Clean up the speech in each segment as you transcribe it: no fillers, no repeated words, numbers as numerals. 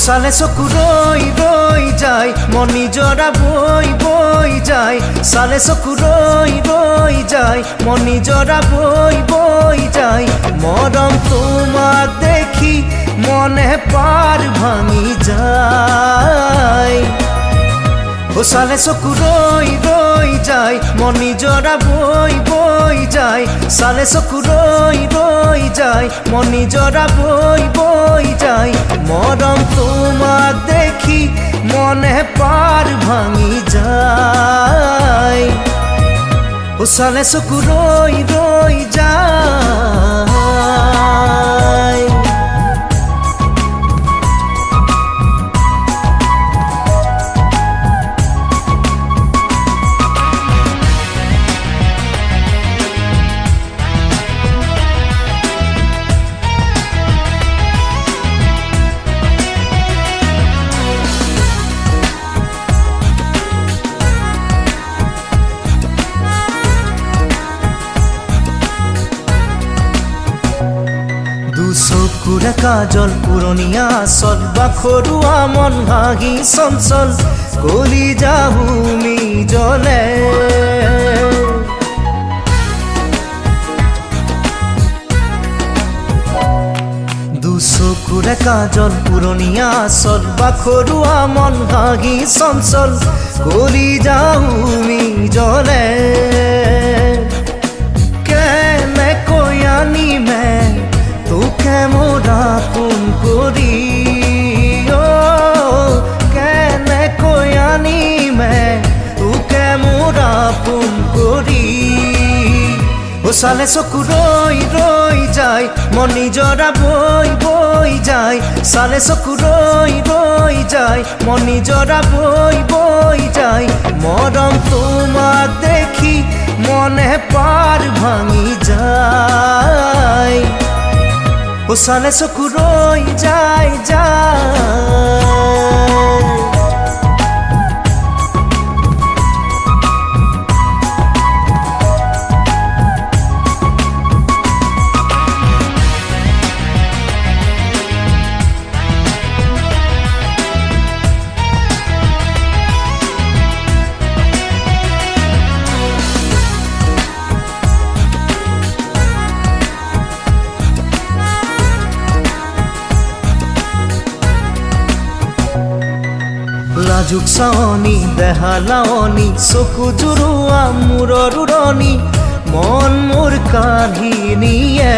চালে চকু ৰৈ ৰৈ যায় মন নিজৰা বৈ বৈ যায় চালে চকু ৰৈ ৰৈ যায় মন নিজৰা বৈ বৈ যায় মৰম তোমাক দেখি মনে পাৰ ভাঙি যায় চালে চকু ৰৈ ৰৈ যায় মন নিজৰা বৈ বৈ যায় চালে চকু ৰৈ ৰৈ যায় মন নিজৰা বৈ বৈ যায় মৰম তোমাক দেখি মনে পাৰ ভাঙি যায় চালে চকু ৰৈ ৰৈ যায় চকুৰে কাজল পুৰণীয়া আচল বাখৰুৱা মন ভাগি চঞ্চল গলি যাহুমি জলে দুচকুৰে কাজল পুৰণীয়া আচল বাখৰুৱা মন ভাগি চঞ্চল গলি যাহুমি জলে কেনেকৈ আনিমে তোকে মোরা কোন করি কেনেকৈ আনিমে তোকে মোরা কোন করি চালে চকু ৰৈ ৰৈ যায় মন নিজৰা বৈ বৈ যায় চালে চকু ৰৈ ৰৈ যায় মন নিজৰা বৈ বৈ যায় মৰম তোমাক দেখি মনে পাৰ ভাঙি যায় চালে চকু ৰৈ যায় যায় লাজুক চাৱনি দেহা লাৱনি চকু জুৰুৱা মূৰৰ উৰণি মন মোৰ কাঢ়ি নিয়ে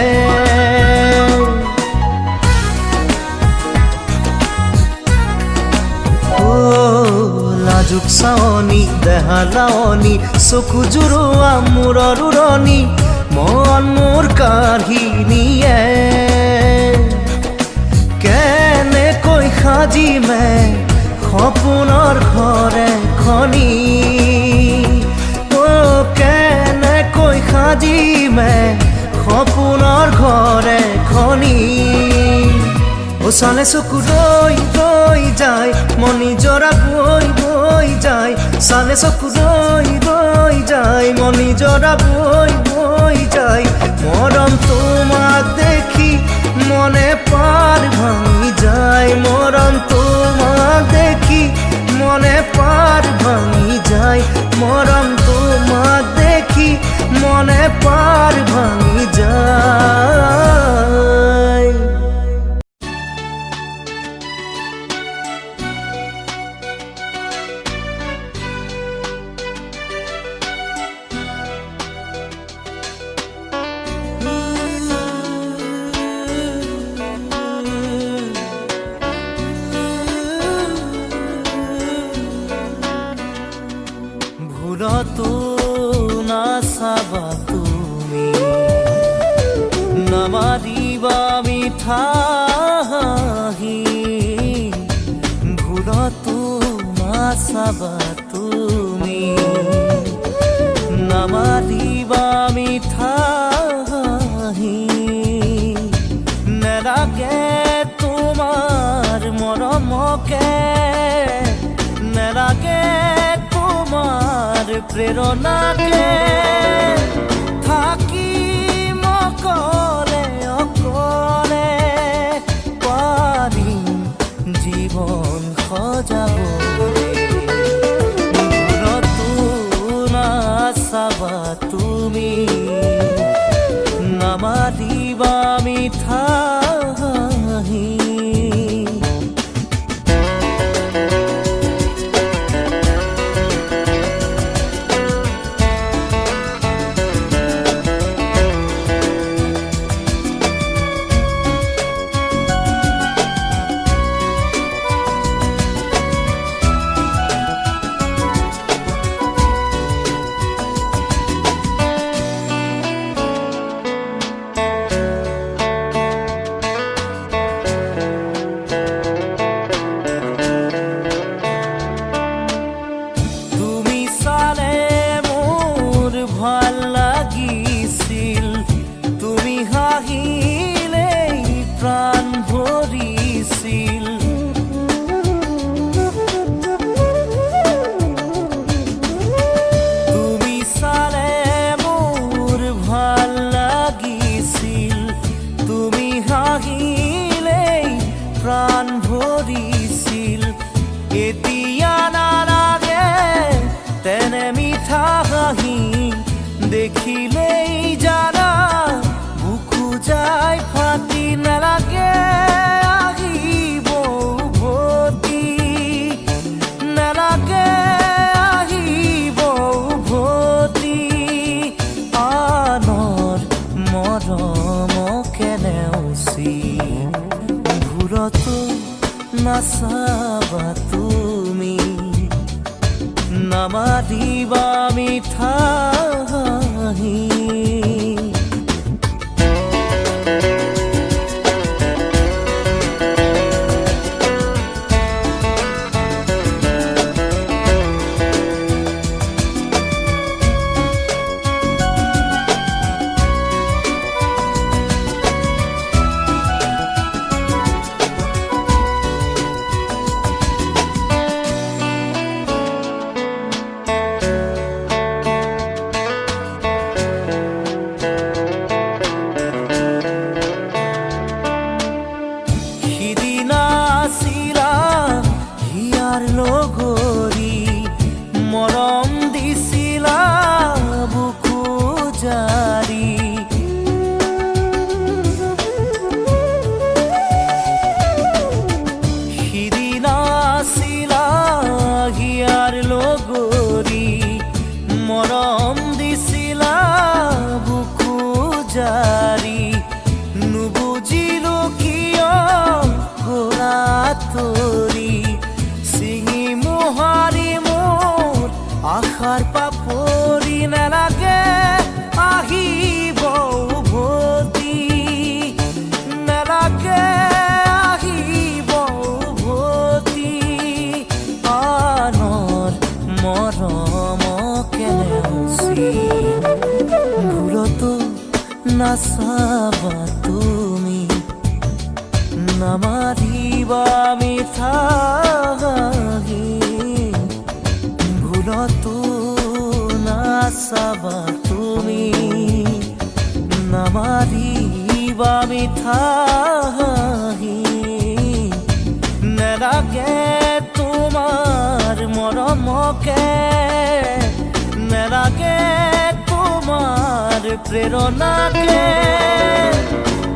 লাজুক চাৱনি দেহা লাৱনি চকু জুৰুৱা মূৰৰ উৰণি মন মোৰ কাঢ়ি নিয়ে কেনেকৈ সাজিমে সপোনৰ ঘৰে খনি কেনেকৈ সাজিমে সপোনৰ ঘৰে খনি চালে চকু ৰৈ ৰৈ যায় মন নিজৰা বৈ বৈ যায় চালে চকু ৰৈ ৰৈ যায় মন নিজৰা বৈ বৈ যায় মৰম তোমাক দেখি মনে পাৰ ভাঙি যায় মৰম তোমাক দেখি মনে পাৰ ভাঙি যায় মৰম তোমাক দেখি মনে পাৰ ভাঙি যায় তো নাচাবা তুমি নামাৰিবা মিঠা হাঁহি ভুলতো নাচাবা তুমি নামাৰিবা মিঠা হাঁহি নেলাগে তোমাৰ মৰমকে নেলাগে তোমাৰ প্ৰেৰণাকে থাকিম অকলে অকলে পাৰিম জীৱ নেওচি ঘূৰতো নাচাবা তুমি নামাতিবা মিঠা হাঁহি লগৰী মৰম দিছিলা বুকু জাৰি সিদিনা আছিলা হিয়াৰ লগৰী মৰম দিছিলা বুকু জাৰি নুবুজিলো কিয় গলা তৰি আশাৰ পাপৰি নালাগে আহিব উভতি নালাগে আহিব উভতি আনৰ মৰমকে নেওচি ঘূৰতো নাচাবা তুমি নামাতিবা মিঠা হাঁহি ভুলতো নাচাবা তুমি নামাতিবা মিঠা হাঁহি নেলাগে তোমাৰ মৰমকে নেলাগে তোমাৰ প্ৰেৰণাকে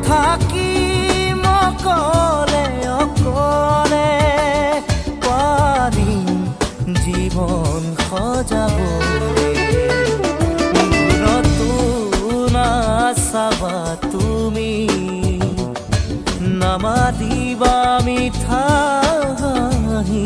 থাকিম অকলে অকলে পাৰিম জীবন সজাবলে ঘূৰতো নাচাবা তুমি নামাতিবা মিঠা হাঁহি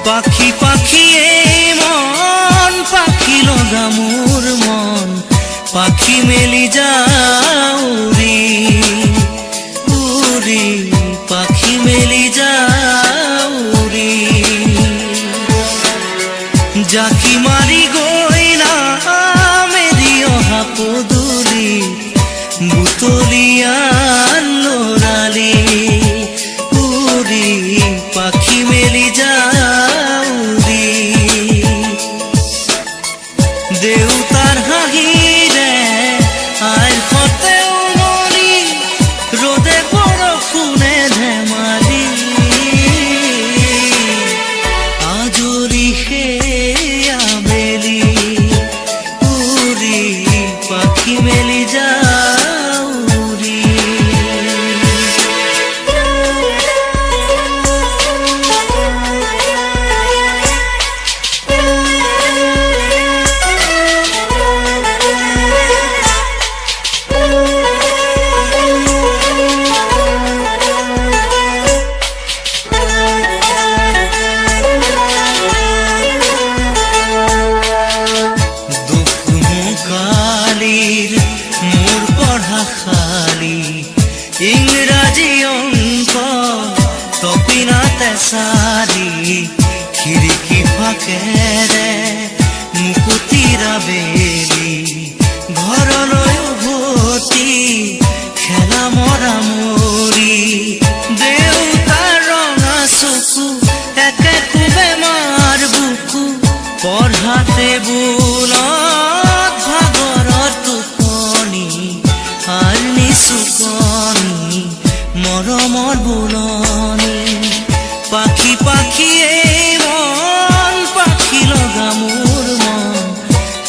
পাখি পাখিয়ে মন পাখি লগা মোৰ মন পাখি মেলি যাও উৰি উৰি পাখি মেলি যাও উৰি জাকি মাৰি গৈ না মেলি অহা পদূলি বুটলিয়া লৰালি উৰি পাখি মেলি যাও দেউতাৰ হাঁহিৰে আইৰ টেবুলত ভাগৰত টোপনি আৰ নিচুকনি মৰমৰ বুলনি পাখি পাখিয়ে মন পাখি লগা মোৰ মন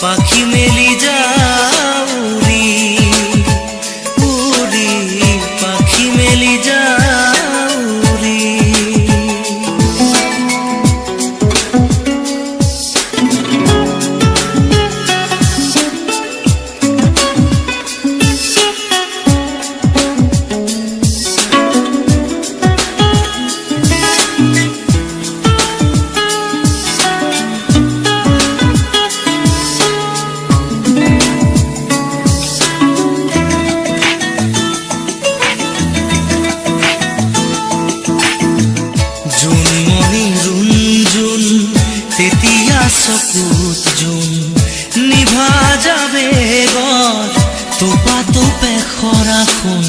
পাখি মেলি যাওঁ উৰি উৰি পাখি মেলি যাওঁ উৰি তেতিয়া চকুত জোন নিভা যাবে গত তোপা তোপে খৰাখোন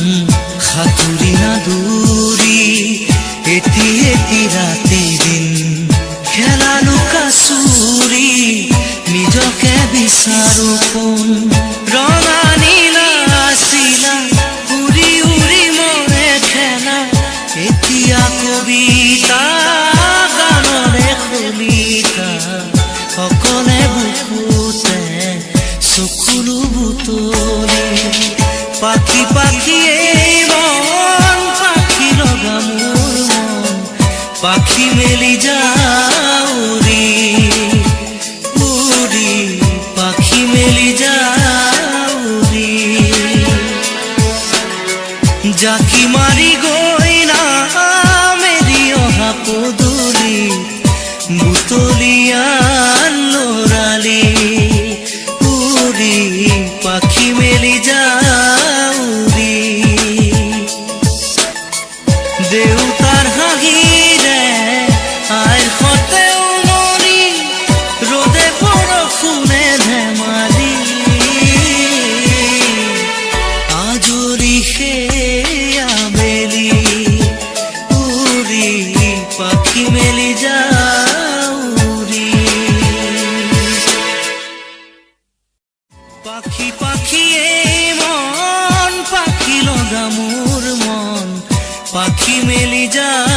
সাঁতুৰি নাদুৰি এটি এটি ৰাতি দিন খেলা লুকা চুৰি নিজকে বিচাৰো কোন ৰঙা নীলা চিলা উৰি উৰি মৰে খেলা এতিয়া কবিতা গানৰে খলিতা সকলে বুকুতে চকুলো বুটলি পাখি পাখিয়ে মন পাখি লগা মোৰ মন পাখি মেলি যাওঁ উৰি উৰি পাখি মেলি যাওঁ উৰি জাকি মাৰি গৈ না মেলি অহা পদূলি বুটলিয়ান লৰালি উৰি পাখি মেলি যাওঁ উৰি দেউতাৰ হাঁহিৰে আইৰ সতে উমনি ৰ'দে বৰষুণে ধেমালি আজৰি সেয়া বেলি উৰি পাখি মেলি যাওঁ উৰি পাখি পাখিয়ে মন পাখি লগা মোৰ মন পাখি মেলি যাওঁ